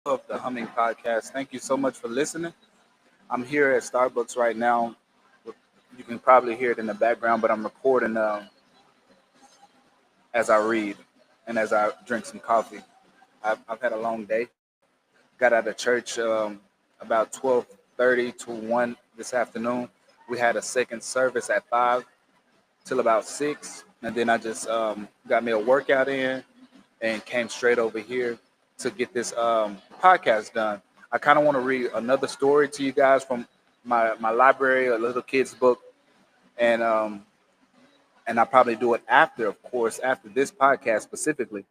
of the Humming Podcast. Thank you so much for listening. I'm here at Starbucks right now. You can probably hear it in the background, but I'm recording as I read and as I drink some coffee. I've had a long day. Got out of church about 12:30 to 1 this afternoon. We had a second service at 5 till about 6, and then I just got me a workout in and came straight over here to get this podcast done. I kind of want to read another story to you guys from my library, a little kid's book, and I'll probably do it after, of course, after this podcast specifically.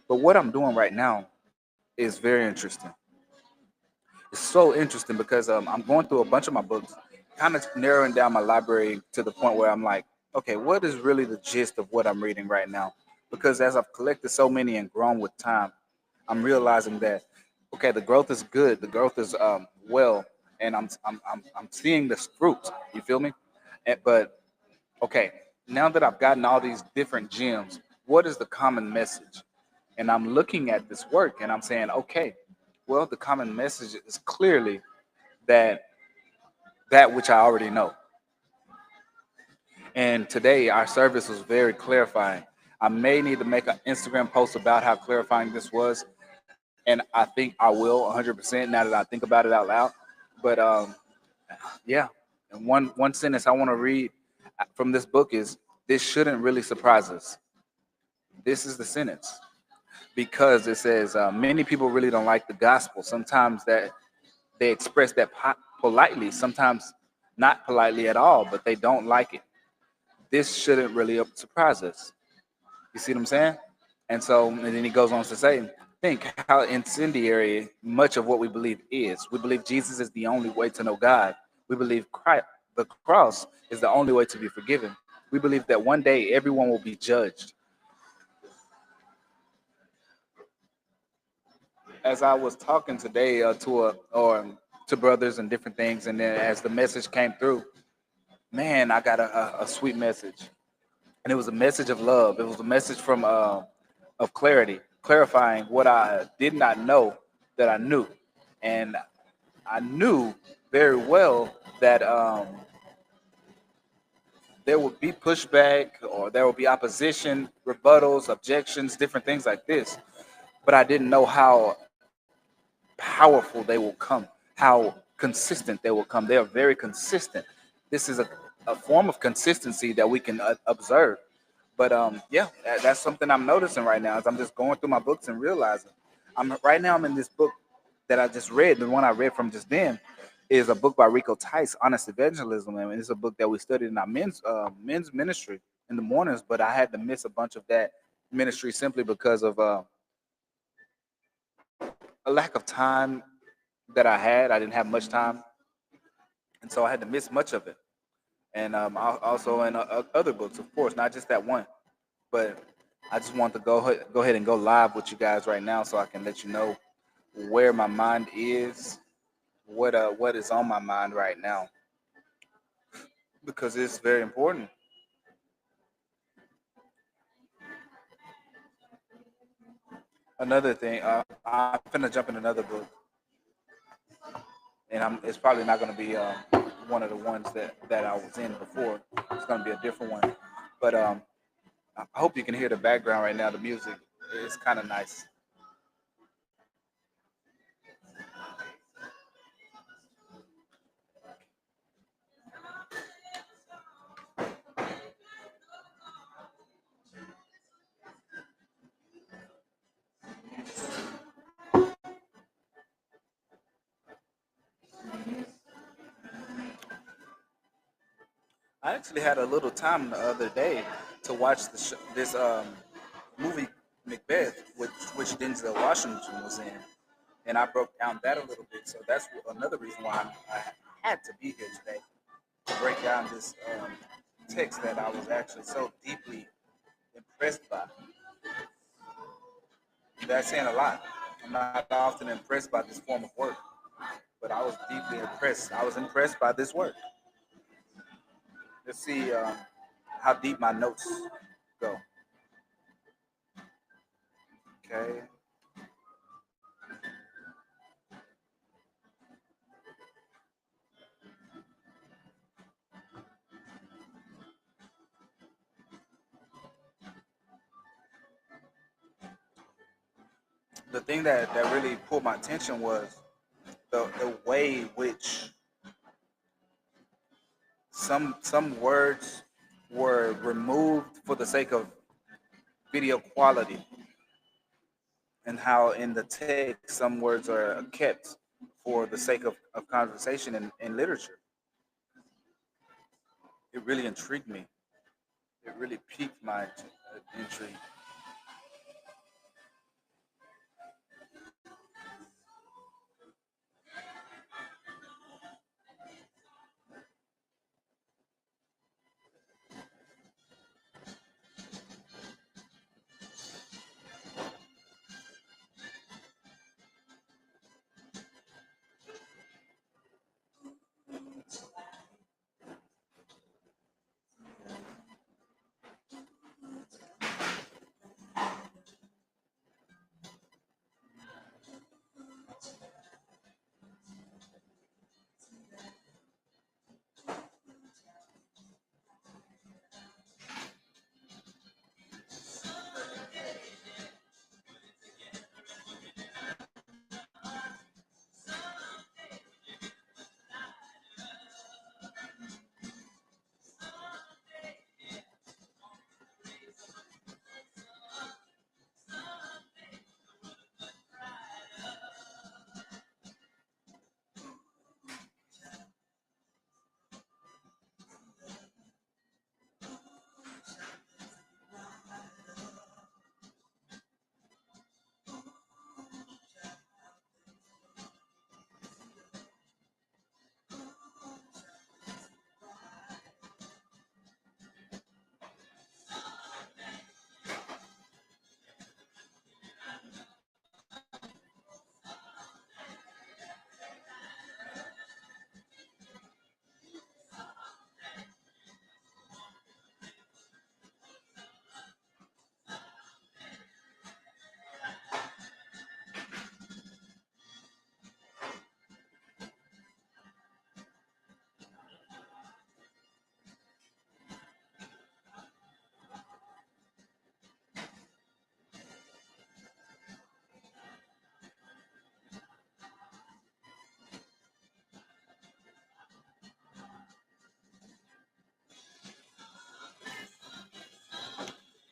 But what I'm doing right now is very interesting. It's so interesting because I'm going through a bunch of my books, kind of narrowing down my library to the point where I'm like, okay, what is really the gist of what I'm reading right now? Because as I've collected so many and grown with time, I'm realizing that okay, the growth is good, the growth is well, and I'm seeing this fruit. You feel me? But okay, now that I've gotten all these different gems, what is the common message? And I'm looking at this work and I'm saying, okay, well, the common message is clearly that that which I already know. And today our service was very clarifying. I may need to make an Instagram post about how clarifying this was, and I think I will 100% now that I think about it out loud. But yeah, and one sentence I want to read from this book is this shouldn't really surprise us. This is the sentence because it says many people really don't like the gospel. Sometimes that they express that politely, sometimes not politely at all, but they don't like it. This shouldn't really surprise us. You see what I'm saying? And then he goes on to say, think how incendiary much of what we believe is. We believe Jesus is the only way to know God. We believe Christ, the cross is the only way to be forgiven. We believe that one day everyone will be judged. As I was talking today to brothers and different things, and then as the message came through, man, I got a sweet message, and it was a message of love. It was a message from of clarity, clarifying what I did not know that I knew, and I knew very well that there would be pushback or there would be opposition, rebuttals, objections, different things like this. But I didn't know how powerful they will come, how consistent they will come. They are very consistent. This is a form of consistency that we can observe. But yeah, that's something I'm noticing right now as I'm just going through my books and realizing I'm in this book that I just read. The one I read from just then is a book by Rico Tice, Honest Evangelism, and it's a book that we studied in our men's ministry in the mornings. But I had to miss a bunch of that ministry simply because of a lack of time that I had. I didn't have much time, and so I had to miss much of it. And also in other books, of course, not just that one. But I just want to go ahead and go live with you guys right now, so I can let you know where my mind is, what is on my mind right now, because it's very important. Another thing, I'm finna jump in another book, and it's probably not gonna be one of the ones that I was in before. It's gonna be a different one, but I hope you can hear the background right now. The music is kind of nice. I actually had a little time the other day to watch this movie Macbeth, which Denzel Washington was in, and I broke down that a little bit. So that's another reason why I had to be here today to break down this text that I was actually so deeply impressed by. That's saying a lot. I'm not often impressed by this form of work, but I was deeply impressed. I was impressed by this work. Let's see how deep my notes go. Okay. the thing that really pulled my attention was the way which some words were removed for the sake of video quality, and how in the text some words are kept for the sake of conversation in literature. It really intrigued me. It really piqued my intrigue.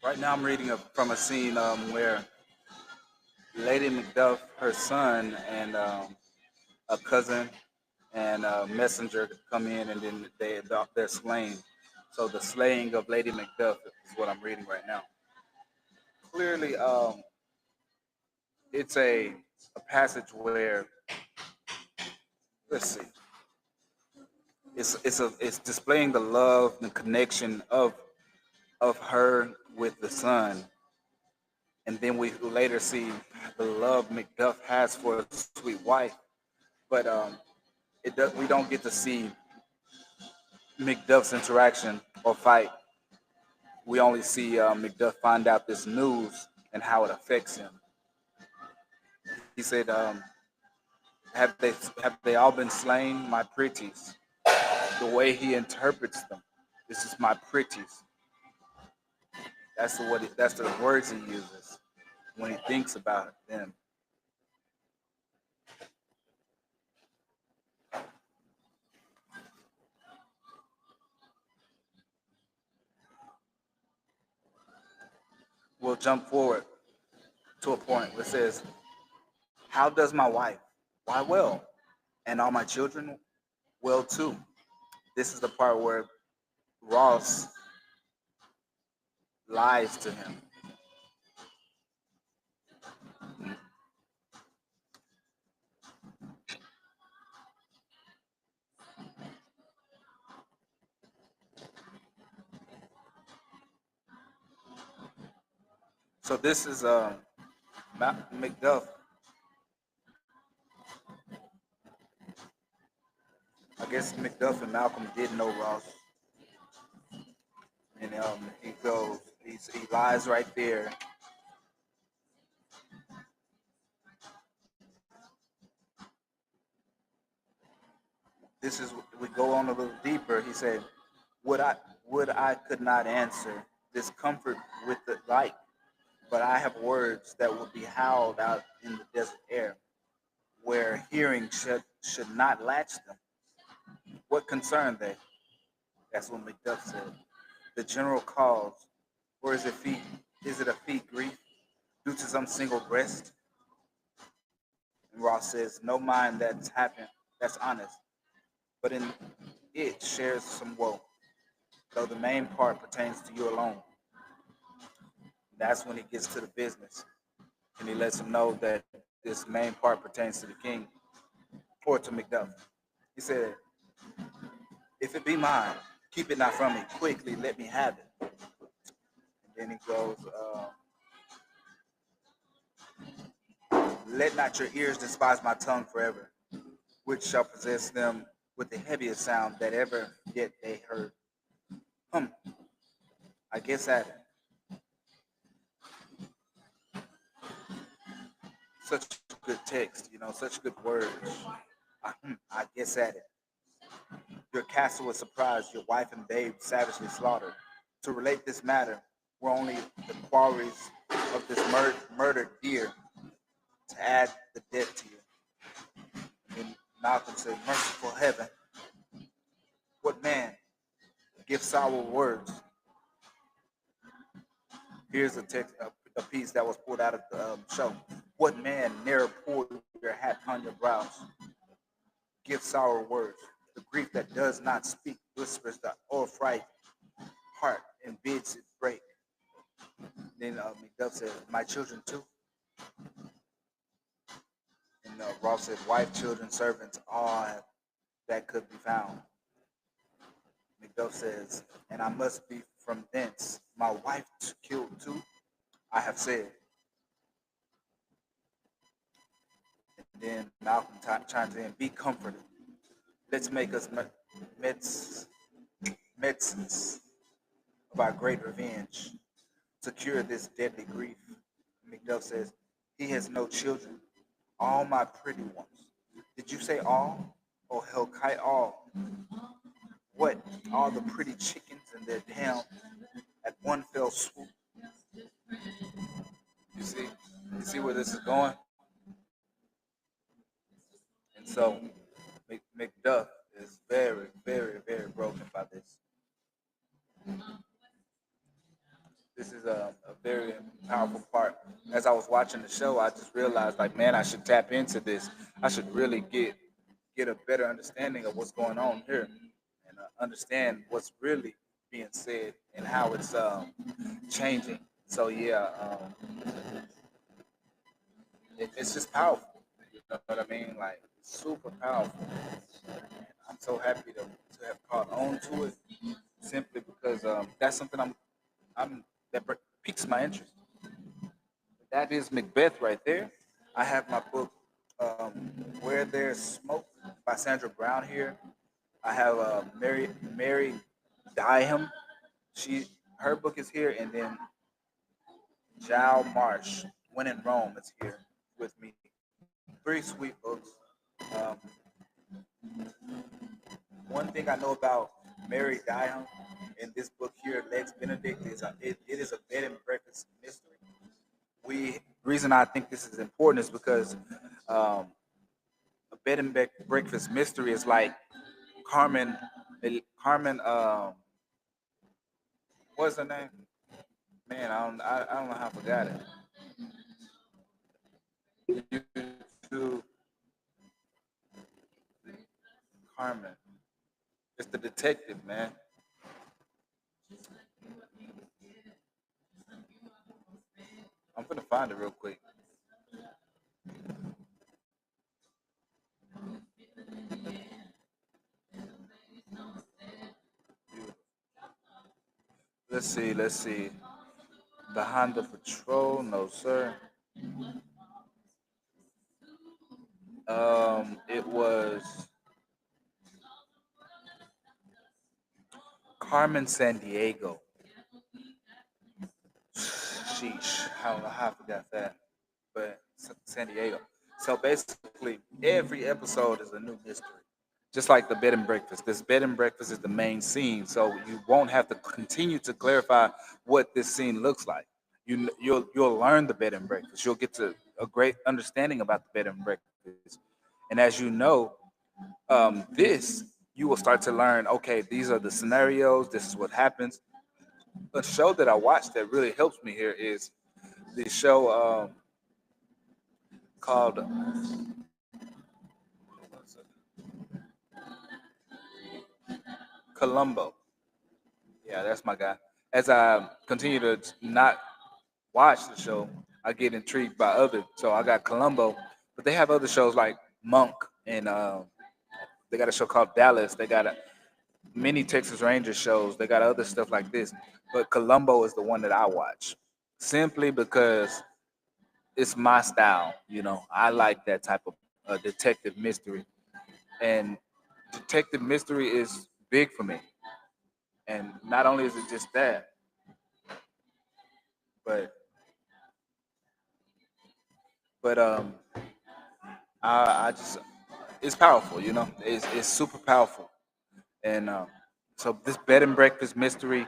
Right now, I'm reading from a scene where Lady Macduff, her son, and a cousin and a messenger come in, and then they adopt their slain. So the slaying of Lady Macduff is what I'm reading right now. Clearly, it's a passage where, let's see, it's displaying the love and connection of her with the son, and then we later see the love Macduff has for his sweet wife. But we don't get to see Macduff's interaction or fight. We only see Macduff find out this news and how it affects him. He said, "Have they all been slain, my pretties?" The way he interprets them, this is my pretties. That's the words he uses when he thinks about them. We'll jump forward to a point where it says, "How does my wife? Why well, and all my children well too." This is the part where Ross lies to him. So this is Macduff. I guess Macduff and Malcolm did know Ross, and he lies right there. This is we go on a little deeper. He said, "Would I could not answer this comfort with the like? but I have words that will be howled out in the desert air, where hearing should not latch them. What concern they? That's what Macduff said. The general cause, or is it feet? Is it a feet grief due to some single breast? And Ross says, no mind that's happened, that's honest, but in it shares some woe, though the main part pertains to you alone. That's when he gets to the business, and he lets him know that this main part pertains to the king or to Macduff. He said, if it be mine, keep it not from me. Quickly, let me have it. And then he goes, let not your ears despise my tongue forever, which shall possess them with the heaviest sound that ever yet they heard. Hum, I guess at such good text, such good words. I guess at it. Your castle was surprised, your wife and babe savagely slaughtered. To relate this matter, were only the quarries of this murdered deer to add the death to you. And Malcolm said, merciful heaven, what man gives sour words? Here's a piece that was pulled out of the show. What man ne'er poured your hat upon your brows? Give sour words. The grief that does not speak whispers the o'erfright heart and bids it break. Then Macduff said, my children too. And Ross said, wife, children, servants, all that could be found. Macduff says, and I must be from thence. My wife killed too, I have said. And then Malcolm chimes in, be comforted. Let's make us medicines of our great revenge to cure this deadly grief. Macduff says, he has no children, all my pretty ones. Did you say all? Oh, hell, kite all. What? All the pretty chickens and their tail at one fell swoop. You see? You see where this is going? And so Macduff is very, very, very broken by this. This is a very powerful part. As I was watching the show, I just realized, like, man, I should tap into this. I should really get a better understanding of what's going on here, and understand what's really being said and how it's changing. So yeah, it's just powerful. You know what I mean? Like, super powerful. And I'm so happy to have caught on to it, simply because that's something I'm that piques my interest. That is Macbeth right there. I have my book, Where There's Smoke by Sandra Brown here. I have Mary Diham. Her book is here, and then Jal Marsh, When in Rome, is here with me. Three sweet books. Um, One thing I know about Mary Diham in this book here, Lex Benedict, is it is a bed and breakfast mystery. We Reason I think this is important is because um, a bed and breakfast mystery is like Carmen. Carmen, what's her name? Man, I don't know how I forgot it. YouTube Carmen. It's the detective, man. I'm gonna find it real quick. Let's see. Let's see. Behind the patrol, no sir. It was Carmen San Diego. Sheesh, I don't know how I forgot that, but San Diego. So basically, every episode is a new mystery. Just like the bed and breakfast. This bed and breakfast is the main scene, so you won't have to continue to clarify what this scene looks like. you'll learn the bed and breakfast. You'll get to a great understanding about the bed and breakfast. And as you know, this you will start to learn. Okay, these are the scenarios. This is what happens. A show that I watched that really helps me here is the show called Columbo. Yeah, that's my guy. As I continue to not watch the show, I get intrigued by other. So I got Columbo, but they have other shows like Monk, and they got a show called Dallas. They got many Texas Rangers shows. They got other stuff like this, but Columbo is the one that I watch simply because it's my style. I like that type of detective mystery, and detective mystery is big for me. And not only is it just that, but but I just it's powerful. It's super powerful. And so this bed and breakfast mystery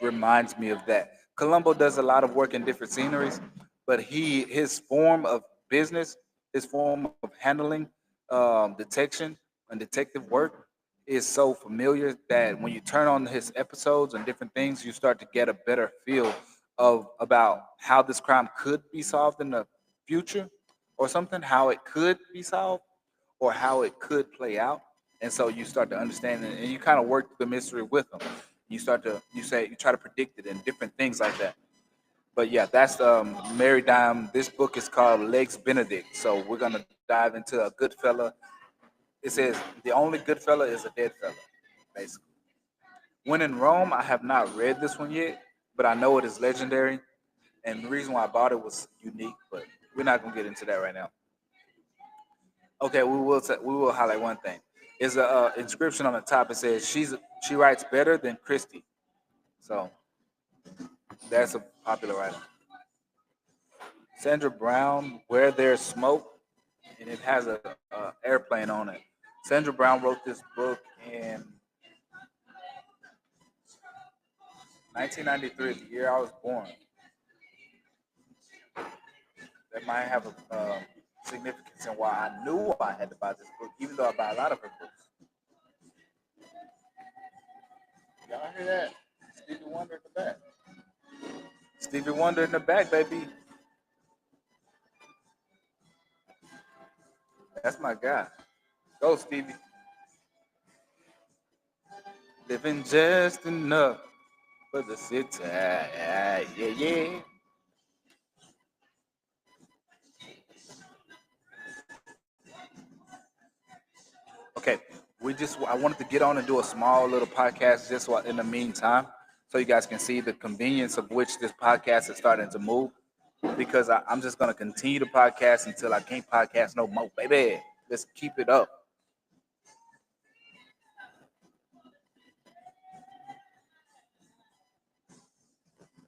reminds me of that. Columbo does a lot of work in different sceneries, but his form of business, his form of handling detection and detective work is so familiar that when you turn on his episodes and different things, you start to get a better feel of about how this crime could be solved in the future or something, how it could be solved or how it could play out. And so you start to understand it, and you kind of work the mystery with them. You try to predict it and different things like that. But yeah, that's Mary Dime. This book is called Legs Benedict. So we're gonna dive into a good fella. It says the only good fella is a dead fella, basically. When in Rome, I have not read this one yet, but I know it is legendary. And the reason why I bought it was unique, but we're not gonna get into that right now. Okay, we will highlight one thing. Is a inscription on the top. It says she writes better than Christie. So that's a popular writer. Sandra Brown, Where There's Smoke, and it has a airplane on it. Sandra Brown wrote this book in 1993, the year I was born. That might have a significance in why I knew I had to buy this book, even though I buy a lot of her books. Y'all hear that? Stevie Wonder in the back. Stevie Wonder in the back, baby. That's my guy. Go, Stevie. Living just enough for the city. Yeah, yeah, yeah. Okay, I wanted to get on and do a small little podcast just in the meantime, so you guys can see the convenience of which this podcast is starting to move. Because I'm just gonna continue to podcast until I can't podcast no more, baby. Let's keep it up.